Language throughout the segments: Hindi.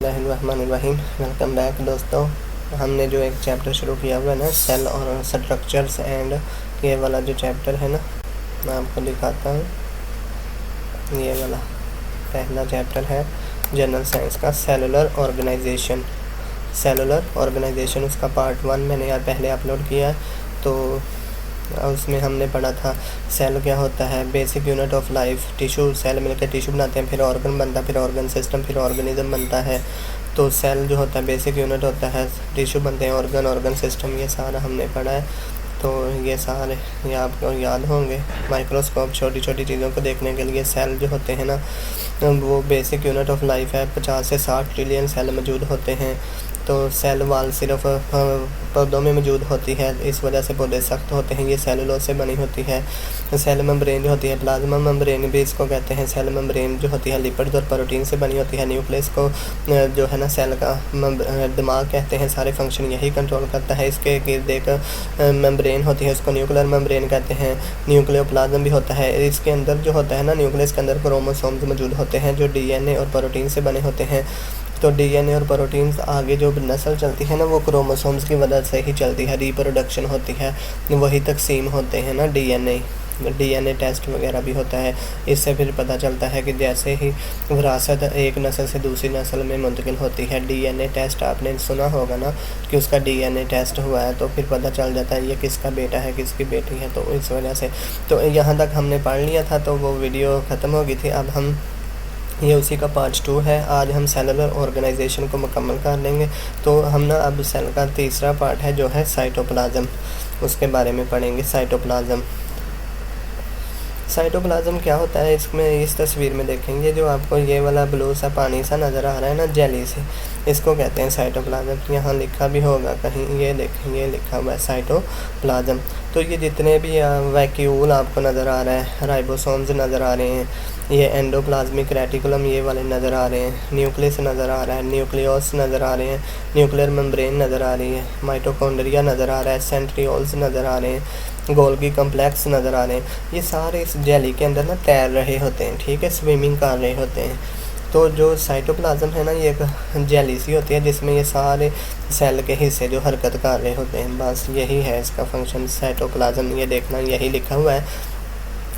बिस्मिल्लाहिर्रहमानिर्रहीम। वेलकम बैक दोस्तों। हमने जो एक चैप्टर शुरू किया हुआ है ना, सेल और स्ट्रक्चर्स एंड, ये वाला जो चैप्टर है ना, मैं आपको दिखाता हूँ। ये वाला पहला चैप्टर है जनरल साइंस का, सेलुलर ऑर्गेनाइजेशन। सेलुलर ऑर्गेनाइजेशन उसका पार्ट 1 मैंने यार पहले अपलोड किया है, तो उसमें हमने पढ़ा था सेल क्या होता है, basic unit of life. Tissue, cell मिलकर टिश्यू बनाते हैं, फिर ऑर्गन बनता है, फिर ऑर्गन सिस्टम, फिर ऑर्गेनिज्म बनता है। तो सेल जो होता है बेसिक यूनिट होता है, टिश्यू बनते हैं, ऑर्गन सिस्टम, ये सारा हमने पढ़ा है। तो ये सारे ये आपको याद होंगे। माइक्रोस्कोप छोटी छोटी चीज़ों को देखने के लिए, सेल जो होते हैं ना वो बेसिक यूनिट ऑफ लाइफ है। 50 से 60 ट्रिलियन सेल मौजूद होते हैं। तो सेल वाल सिर्फ पौधों में मौजूद होती है, इस वजह से पौधे सख्त होते हैं। ये सेलुलोज से बनी होती है। सेल मेम्ब्रेन जो होती है, प्लाज्मा मेम्ब्रेन भी इसको कहते हैं। सेल मेम्ब्रेन जो होती है लिपिड्स और प्रोटीन से बनी होती है। न्यूक्लियस को जो है ना सेल का दिमाग कहते हैं, सारे फंक्शन यही कंट्रोल करता है। इसके गिर्द एक मेम्ब्रेन होती है, उसको न्यूक्लियर मेम्ब्रेन कहते हैं। न्यूक्लियोप्लाज्म भी होता है। इसके अंदर जो होता है ना, न्यूक्लियस के अंदर क्रोमोसोम्स मौजूद होते हैं जो डीएनए और प्रोटीन से बने होते हैं। तो डीएनए और प्रोटीन्स आगे जो नस्ल चलती है ना, वो क्रोमोसोम्स की वजह से ही चलती है। रिप्रोडक्शन होती है, वही तकसीम होते हैं ना डीएनए टेस्ट वगैरह भी होता है। इससे फिर पता चलता है कि जैसे ही विरासत एक नस्ल से दूसरी नस्ल में मुंतकिल होती है। डीएनए टेस्ट आपने सुना होगा ना कि उसका डीएनए टेस्ट हुआ है, तो फिर पता चल जाता है ये किसका बेटा है, किसकी बेटी है। तो इस वजह से तो यहाँ तक हमने पढ़ लिया था, तो वो वीडियो ख़त्म हो गई थी। अब हम ये उसी का पार्ट 2 है। आज हम सेलुलर ऑर्गेनाइजेशन को मुकम्मल कर लेंगे। तो हम ना अब सेल का तीसरा पार्ट है जो है साइटोप्लाज्म, उसके बारे में पढ़ेंगे। साइटोप्लाज्म क्या होता है, इसमें इस तस्वीर में देखेंगे जो आपको ये वाला ब्लू सा पानी सा नज़र आ रहा है ना, जेली से, इसको कहते हैं साइटोप्लाज्म। यहाँ लिखा भी होगा कहीं, ये देखें, ये लिखा हुआ है साइटोप्लाज्म। तो ये जितने भी वैक्यूल आपको नज़र आ रहा है, राइबोसोम्स नज़र आ रहे हैं, ये एंडोप्लाज्मिक रेटिकुलम ये वाले नज़र आ रहे हैं, न्यूक्लियस नज़र आ रहा है, न्यूक्लियस नज़र आ रहे हैं, न्यूक्लियर मेम्ब्रेन नज़र आ रही है, माइटोकॉन्ड्रिया नज़र आ रहा है, सेंट्रियोल्स नज़र आ रहे हैं, गोल्गी कम्प्लेक्स नज़र आ रहे हैं। ये सारे इस जेली के अंदर ना तैर रहे होते हैं, ठीक है, स्विमिंग कर रहे होते हैं। तो जो साइटोप्लाज्म है ना, ये एक जेली सी होती है जिसमें ये सारे सेल के हिस्से जो हरकत कर रहे होते हैं, बस यही है इसका फंक्शन साइटोप्लाज्म। ये देखना, यही लिखा हुआ है,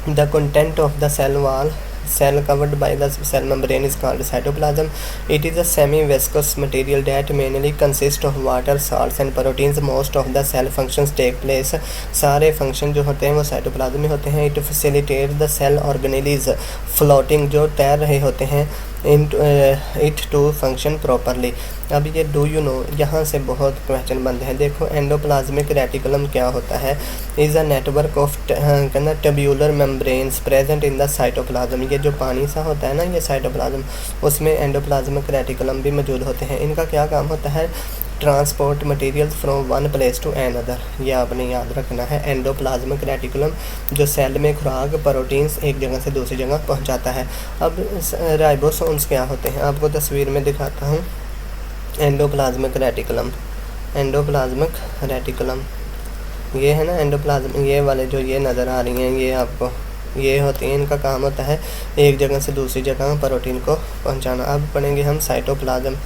the content of the cell wall cell covered by the cell membrane is called cytoplasm. It is a semi-viscous material that mainly consists of water, salts and proteins. Most of the cell functions take place. सारे फंक्शन जो होते हैं वो साइटोप्लाज्म में होते हैं। It facilitates the cell organelles floating, जो तैर रहे होते हैं, इट टू फंक्शन प्रॉपरली। अब ये डू यू नो, यहाँ से बहुत क्वेश्चन बनते हैं। देखो, एंडोप्लाज्मिक रेटिकुलम क्या होता है, is a network of tubular membranes present in the cytoplasm. ये जो पानी सा होता है ना, ये साइटोप्लाज्म, उसमें एंडोप्लाज्मिक रेटिकुलम भी मौजूद होते हैं। इनका क्या काम होता है, transport materials from one place to another. ये आपने याद रखना है। एंडोप्लाज्मिक रेटिकुलम जो सेल में खुराक, प्रोटीन्स एक जगह से दूसरी जगह पहुंचाता है। अब राइबोसोम्स क्या होते हैं, आपको तस्वीर में दिखाता हूँ। एंडोप्लाज्मिक रेटिकुलम ये है ना एंडोप्लाज्म, ये वाले जो ये नज़र आ रही हैं, ये आपको ये होती हैं। इनका काम होता है एक जगह से दूसरी जगह प्रोटीन को पहुंचाना। अब पढ़ेंगे हम साइटोप्लाज्म।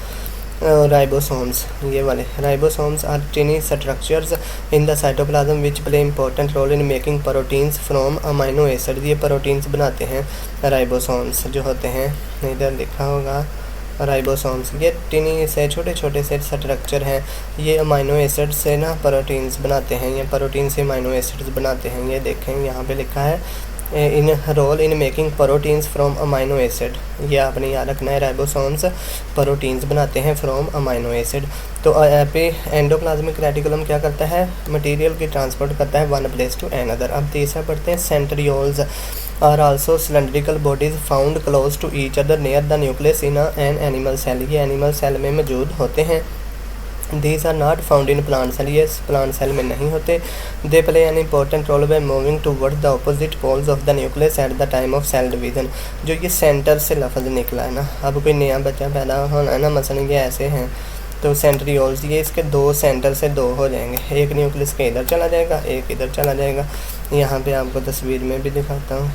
राइबोसोम्स, ये वाले ribosomes are tiny structures in the cytoplasm which play important role in making proteins from amino acid. ये प्रोटीन्स बनाते हैं राइबोसोम्स जो होते हैं, इधर लिखा होगा राइबोसोम्स। ये टिनी से छोटे छोटे से स्ट्रक्चर हैं, ये अमाइनो एसिड से ना प्रोटीन्स बनाते हैं, ये प्रोटीन से अमाइनो एसिड्स बनाते हैं। ये देखें, यहाँ पे लिखा है in role in making proteins from amino acid. ये आपने याद रखना है, राइबोसोम्स प्रोटीन्स बनाते हैं फ्रॉम अमाइनो एसिड। तो एंडोप्लाज्मिक रेटिकुलम क्या करता है, मटेरियल की ट्रांसपोर्ट करता है वन प्लेस टू अनदर। अब तीसरा पढ़ते हैं, centrioles are also cylindrical bodies found close to each other near the nucleus in an animal cell. ये एनिमल सेल में मौजूद होते हैं। These are not found in plant cell, ये प्लांट सेल में नहीं होते। They play an important role by moving towards the opposite poles of the nucleus at the time of cell division। जो ये सेंटर से लफ्ज़ निकला है ना, अब कोई नया बच्चा पैदा होना है ना, मसलन ये ऐसे हैं, तो सेंट्रियोल्स, ये इसके दो सेंटर से दो हो जाएंगे, एक न्यूक्लियस के इधर चला जाएगा, एक इधर चला जाएगा। यहाँ पे आपको तस्वीर में भी दिखाता हूँ,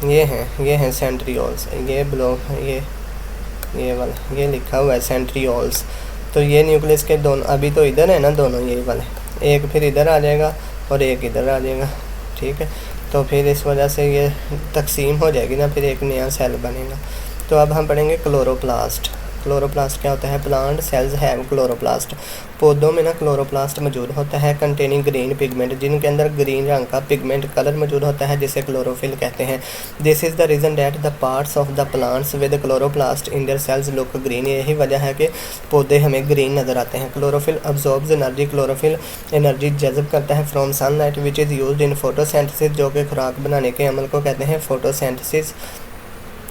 ये हैं सेंट्रियोल्स, ये ब्लॉक, ये वाला, ये लिखा हुआ है सेंट्रियोल्स। तो ये न्यूक्लियस के दोनों, अभी तो इधर है ना दोनों ये वाले, एक फिर इधर आ जाएगा और एक इधर आ जाएगा, ठीक है। तो फिर इस वजह से ये तकसीम हो जाएगी ना, फिर एक नया सेल बनेगा। तो अब हम पढ़ेंगे क्लोरोप्लास्ट। क्लोरोप्लास्ट क्या होता है? Plant cells have chloroplast. पौधों में ना क्लोरोप्लास्ट मौजूद होता है, कंटेनिंग ग्रीन पिगमेंट, जिनके अंदर ग्रीन रंग का पिगमेंट कलर मौजूद होता है, जिसे क्लोरोफिल कहते हैं। This is the reason that the parts of the plants with chloroplast in their cells look green. यही वजह है कि पौधे हमें ग्रीन नज़र आते हैं। Chlorophyll absorbs energy. Chlorophyll energy जज़ब करता है from sunlight which is used in photosynthesis, जो कि खुराक बनाने के अमल को कहते हैं photosynthesis.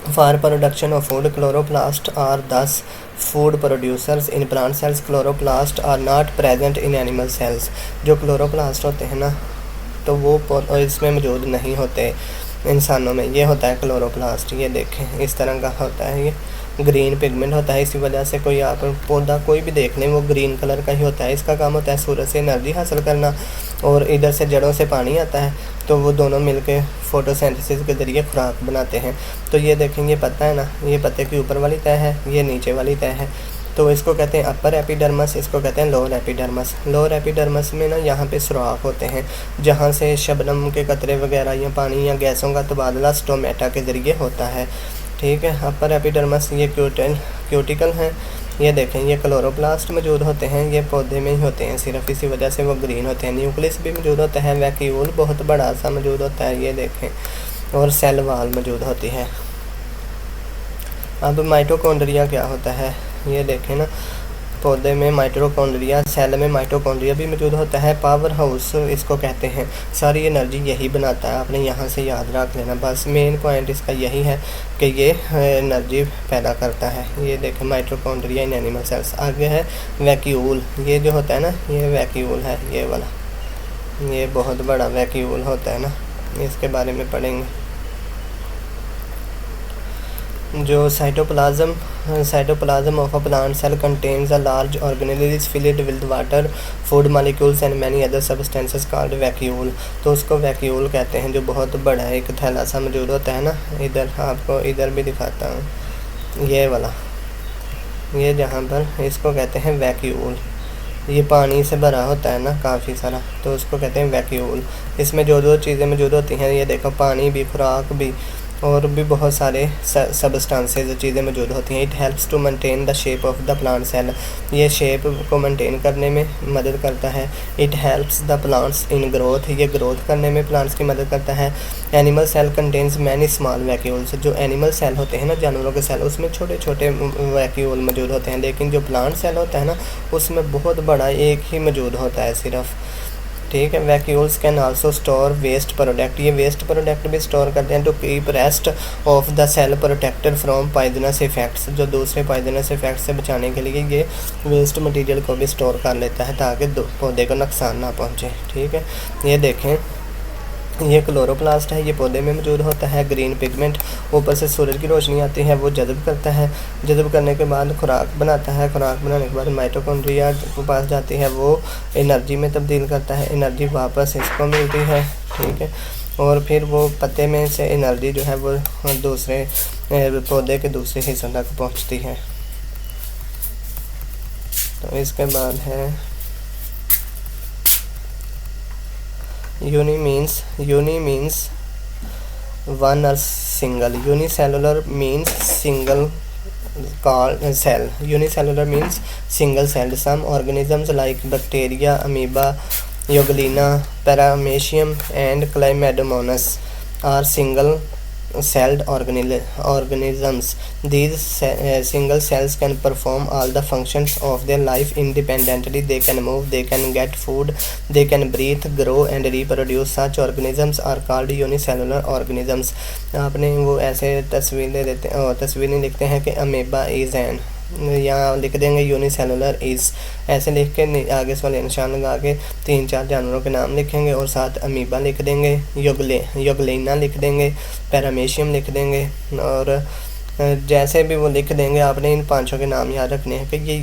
For production of food chloroplast are these food producers in plant cells. Chloroplast are not present in animal cells. जो क्लोरोप्लास्ट होते हैं ना, तो वो इसमें मौजूद नहीं होते इंसानों में। ये होता है क्लोरोप्लास्ट, ये देखें इस तरह का होता है, ये ग्रीन पिगमेंट होता है। इसी वजह से कोई आप पौधा कोई भी देख लें वो ग्रीन कलर का ही होता है। इसका काम होता है सूरज से एनर्जी हासिल करना, और इधर से जड़ों से पानी आता है, तो वो दोनों मिलके फोटोसिंथेसिस के ज़रिए खुराक बनाते हैं। तो ये देखें, ये पत्ता है ना, ये पत्ते की ऊपर वाली तह है, ये नीचे वाली तह है। तो इसको कहते हैं अपर एपिडर्मस, इसको कहते हैं लोअर एपिडर्मस। लोअर एपिडर्मस में ना यहाँ पे सुराख होते हैं, जहाँ से शबनम के कतरे वगैरह या पानी या गैसों का तबादला स्टोमेटा के ज़रिए होता है, ठीक है। अपर एपिडर्मस ये क्यूटिकल हैं। ये देखें, ये क्लोरोप्लास्ट मौजूद होते हैं, ये पौधे में ही होते हैं सिर्फ, इसी वजह से वो ग्रीन होते हैं। न्यूक्लियस भी मौजूद होता है, वैक्यूल बहुत बड़ा सा मौजूद होता है, ये देखें, और सेल वाल मौजूद होती है। अब माइटोकॉन्ड्रिया क्या होता है? ये देखें ना, पौधे में माइटोकॉन्ड्रिया, सेल में माइटोकॉन्ड्रिया भी मौजूद होता है। पावर हाउस इसको कहते हैं। सारी एनर्जी यही बनाता है, आपने यहाँ से याद रख लेना। बस मेन पॉइंट इसका यही है कि ये एनर्जी पैदा करता है। ये देखें माइटोकॉन्ड्रिया इन एनिमल सेल्स। आगे है वैक्यूल, ये जो होता है ना, ये वैक्यूल है, ये वाला, ये बहुत बड़ा वैक्यूल होता है ना, इसके बारे में पढ़ेंगे। जो cytoplasm of a plant cell contains a large organelle is filled with water, food molecules and many other substances called vacuole. तो उसको वैक्यूल कहते हैं, जो बहुत बड़ा एक थैला सा मौजूद होता है ना। इधर आपको इधर भी दिखाता हूँ, ये वाला, ये जहाँ पर, इसको कहते हैं वैक्यूल। ये पानी से भरा होता है ना काफ़ी सारा, तो उसको कहते हैं वैक्यूल। इसमें जो जो चीज़ें मौजूद होती हैं, ये देखो, पानी भी, खुराक भी, और भी बहुत सारे सबस्टांसेस चीज़ें मौजूद होती हैं। It helps to maintain the shape of the plant cell. ये शेप को मेंटेन करने में मदद करता है। It helps the plants in growth. ये ग्रोथ करने में प्लांट्स की मदद करता है। Animal cell contains many small vacuoles. जो एनिमल सेल होते हैं ना, जानवरों के सेल, उसमें छोटे छोटे वैक्यूल मौजूद होते हैं, लेकिन जो प्लांट सेल होता है ना, उसमें बहुत बड़ा एक ही मौजूद होता है सिर्फ, ठीक है। Vacuoles can also store waste product. ये वेस्ट प्रोडक्ट भी स्टोर करते हैं to keep rest of the cell protected from poisonous effects. जो दूसरे पॉइजनस इफेक्ट से बचाने के लिए ये वेस्ट मटेरियल को भी स्टोर कर लेता है, ताकि पौधे को नुकसान ना पहुँचे, ठीक है। ये देखें, ये क्लोरोप्लास्ट है, ये पौधे में मौजूद होता है। ग्रीन पिगमेंट, ऊपर से सूरज की रोशनी आती है, वो जज़ब करता है। जज़ब करने के बाद खुराक बनाता है। खुराक बनाने के बाद माइटोकॉन्ड्रिया के पास जाती है, वो एनर्जी में तब्दील करता है। एनर्जी वापस इसको मिलती है, ठीक है। और फिर वो पत्ते में से एनर्जी जो है वो दूसरे पौधे के दूसरे हिस्सों तक पहुँचती है। तो इसके बाद है uni means one or single. Unicellular means single cell. Unicellular means single celled. Some organisms like bacteria, amoeba, euglena, paramecium and chlamydomonas are single celled organisms. These single cells can perform all the functions of their life independently. They can move, they can get food, they can breathe, grow and reproduce. Such organisms are called unicellular organisms. आपने वो ऐसे तस्वीरें लिखते हैं कि अमेबा इज एन, यहाँ लिख देंगे यूनिसेलुलर इज़, ऐसे लिख के आगे से वाले निशान लगा के 3-4 जानवरों के नाम लिखेंगे और साथ अमीबा लिख देंगे, योगलेना लिख देंगे, पैरामेशियम लिख देंगे, और जैसे भी वो लिख देंगे आपने इन 5 के नाम याद रखने हैं कि ये